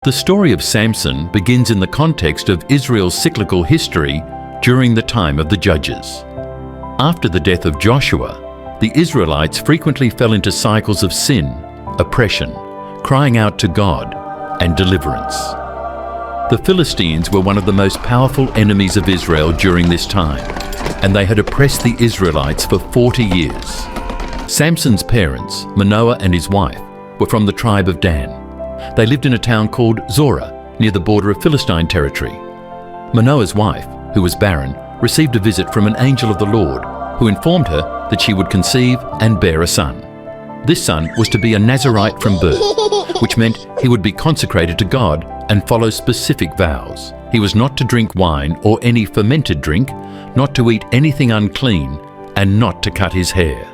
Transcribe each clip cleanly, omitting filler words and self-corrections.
The story of Samson begins in the context of Israel's cyclical history during the time of the Judges. After the death of Joshua, the Israelites frequently fell into cycles of sin, oppression, crying out to God, and deliverance. The Philistines were one of the most powerful enemies of Israel during this time, and they had oppressed the Israelites for 40 years. Samson's parents, Manoah and his wife, were from the tribe of Dan. They lived in a town called Zorah, near the border of Philistine territory. Manoah's wife, who was barren, received a visit from an angel of the Lord, who informed her that she would conceive and bear a son. This son was to be a Nazirite from birth, which meant he would be consecrated to God and follow specific vows. He was not to drink wine or any fermented drink, not to eat anything unclean, and not to cut his hair.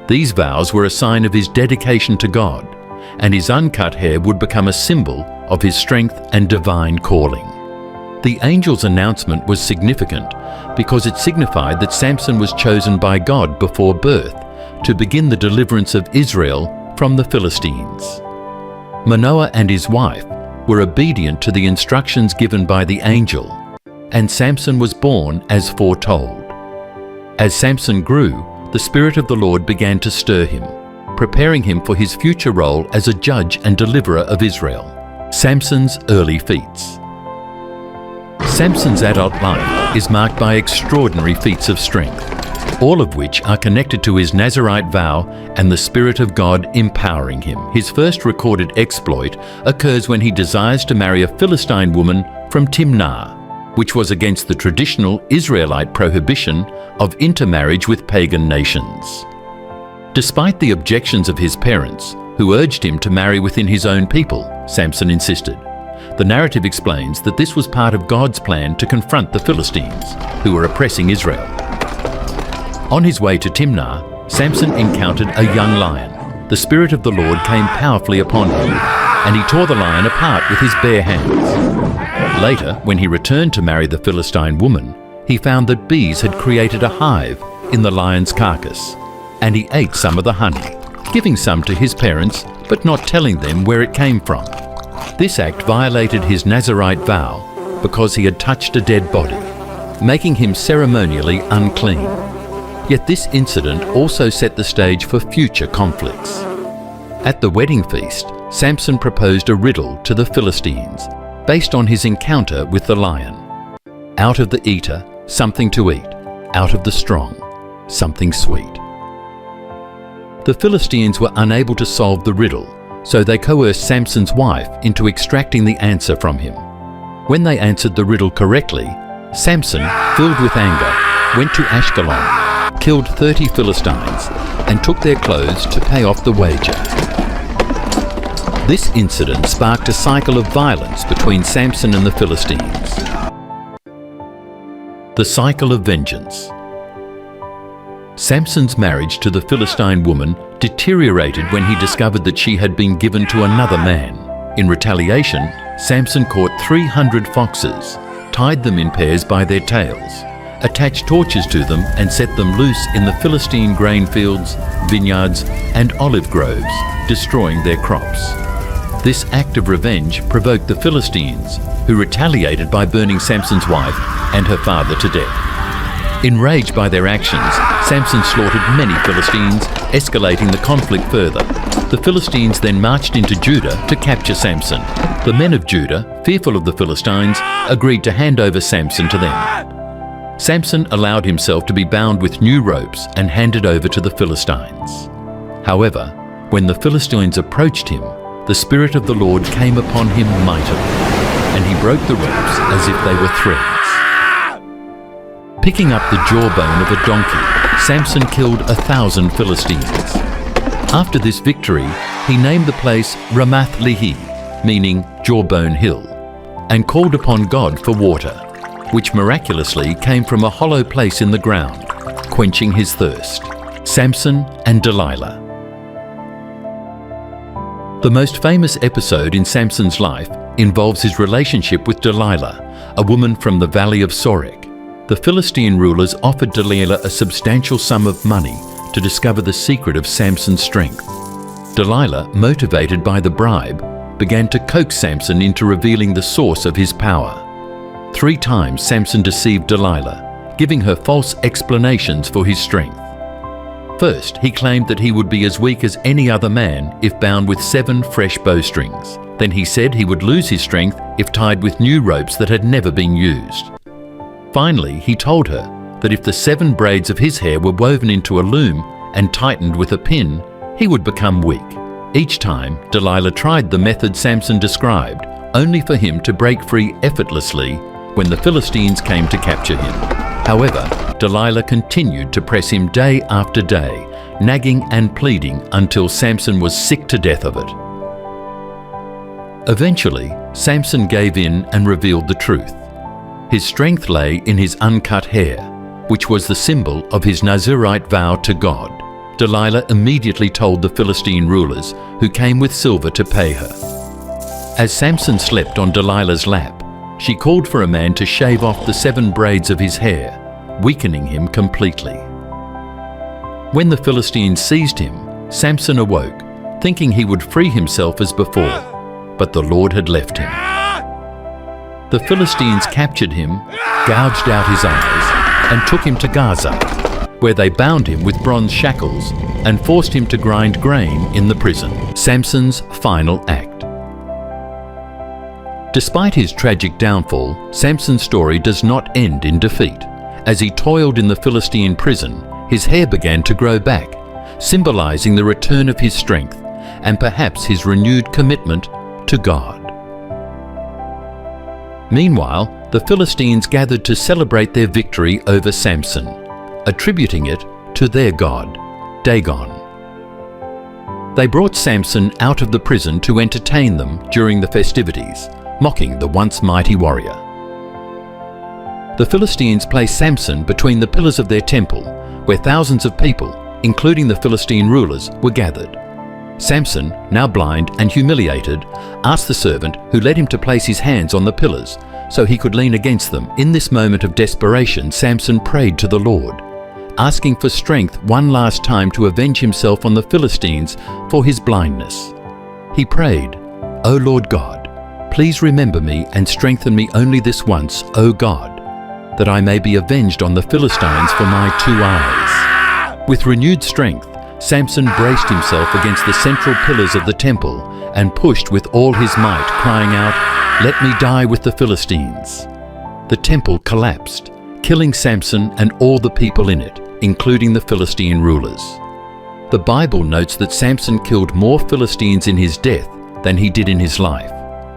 These vows were a sign of his dedication to God, and his uncut hair would become a symbol of his strength and divine calling. The angel's announcement was significant because it signified that Samson was chosen by God before birth to begin the deliverance of Israel from the Philistines. Manoah and his wife were obedient to the instructions given by the angel, and Samson was born as foretold. As Samson grew, the Spirit of the Lord began to stir him, preparing him for his future role as a judge and deliverer of Israel. Samson's early feats. Samson's adult life is marked by extraordinary feats of strength, all of which are connected to his Nazirite vow and the Spirit of God empowering him. His first recorded exploit occurs when he desires to marry a Philistine woman from Timnah, which was against the traditional Israelite prohibition of intermarriage with pagan nations. Despite the objections of his parents, who urged him to marry within his own people, Samson insisted. The narrative explains that this was part of God's plan to confront the Philistines, who were oppressing Israel. On his way to Timnah, Samson encountered a young lion. The Spirit of the Lord came powerfully upon him, and he tore the lion apart with his bare hands. Later, when he returned to marry the Philistine woman, he found that bees had created a hive in the lion's carcass, and he ate some of the honey, giving some to his parents, but not telling them where it came from. This act violated his Nazirite vow because he had touched a dead body, making him ceremonially unclean. Yet this incident also set the stage for future conflicts. At the wedding feast, Samson proposed a riddle to the Philistines based on his encounter with the lion. Out of the eater, something to eat. Out of the strong, something sweet. The Philistines were unable to solve the riddle, so they coerced Samson's wife into extracting the answer from him. When they answered the riddle correctly, Samson, filled with anger, went to Ashkelon, killed 30 Philistines, and took their clothes to pay off the wager. This incident sparked a cycle of violence between Samson and the Philistines. The cycle of vengeance. Samson's marriage to the Philistine woman deteriorated when he discovered that she had been given to another man. In retaliation, Samson caught 300 foxes, tied them in pairs by their tails, attached torches to them and set them loose in the Philistine grain fields, vineyards, and olive groves, destroying their crops. This act of revenge provoked the Philistines, who retaliated by burning Samson's wife and her father to death. Enraged by their actions, Samson slaughtered many Philistines, escalating the conflict further. The Philistines then marched into Judah to capture Samson. The men of Judah, fearful of the Philistines, agreed to hand over Samson to them. Samson allowed himself to be bound with new ropes and handed over to the Philistines. However, when the Philistines approached him, the Spirit of the Lord came upon him mightily, and he broke the ropes as if they were threads. Picking up the jawbone of a donkey, Samson killed 1,000 Philistines. After this victory, he named the place Ramath-Lehi, meaning Jawbone Hill, and called upon God for water, which miraculously came from a hollow place in the ground, quenching his thirst. Samson and Delilah. The most famous episode in Samson's life involves his relationship with Delilah, a woman from the valley of Sorek. The Philistine rulers offered Delilah a substantial sum of money to discover the secret of Samson's strength. Delilah, motivated by the bribe, began to coax Samson into revealing the source of his power. 3 times Samson deceived Delilah, giving her false explanations for his strength. First, he claimed that he would be as weak as any other man if bound with 7 fresh bowstrings. Then he said he would lose his strength if tied with new ropes that had never been used. Finally, he told her that if the 7 braids of his hair were woven into a loom and tightened with a pin, he would become weak. Each time, Delilah tried the method Samson described, only for him to break free effortlessly when the Philistines came to capture him. However, Delilah continued to press him day after day, nagging and pleading until Samson was sick to death of it. Eventually, Samson gave in and revealed the truth. His strength lay in his uncut hair, which was the symbol of his Nazirite vow to God. Delilah immediately told the Philistine rulers, who came with silver to pay her. As Samson slept on Delilah's lap, she called for a man to shave off the 7 braids of his hair, weakening him completely. When the Philistines seized him, Samson awoke, thinking he would free himself as before, but the Lord had left him. The Philistines captured him, gouged out his eyes, and took him to Gaza, where they bound him with bronze shackles and forced him to grind grain in the prison. Samson's final act. Despite his tragic downfall, Samson's story does not end in defeat. As he toiled in the Philistine prison, his hair began to grow back, symbolizing the return of his strength and perhaps his renewed commitment to God. Meanwhile, the Philistines gathered to celebrate their victory over Samson, attributing it to their god, Dagon. They brought Samson out of the prison to entertain them during the festivities, mocking the once mighty warrior. The Philistines placed Samson between the pillars of their temple, where thousands of people, including the Philistine rulers, were gathered. Samson, now blind and humiliated, asked the servant who led him to place his hands on the pillars so he could lean against them. In this moment of desperation, Samson prayed to the Lord, asking for strength one last time to avenge himself on the Philistines for his blindness. He prayed, "O Lord God, please remember me and strengthen me only this once, O God, that I may be avenged on the Philistines for my 2 eyes." With renewed strength, Samson braced himself against the central pillars of the temple and pushed with all his might, crying out, "Let me die with the Philistines." The temple collapsed, killing Samson and all the people in it, including the Philistine rulers. The Bible notes that Samson killed more Philistines in his death than he did in his life.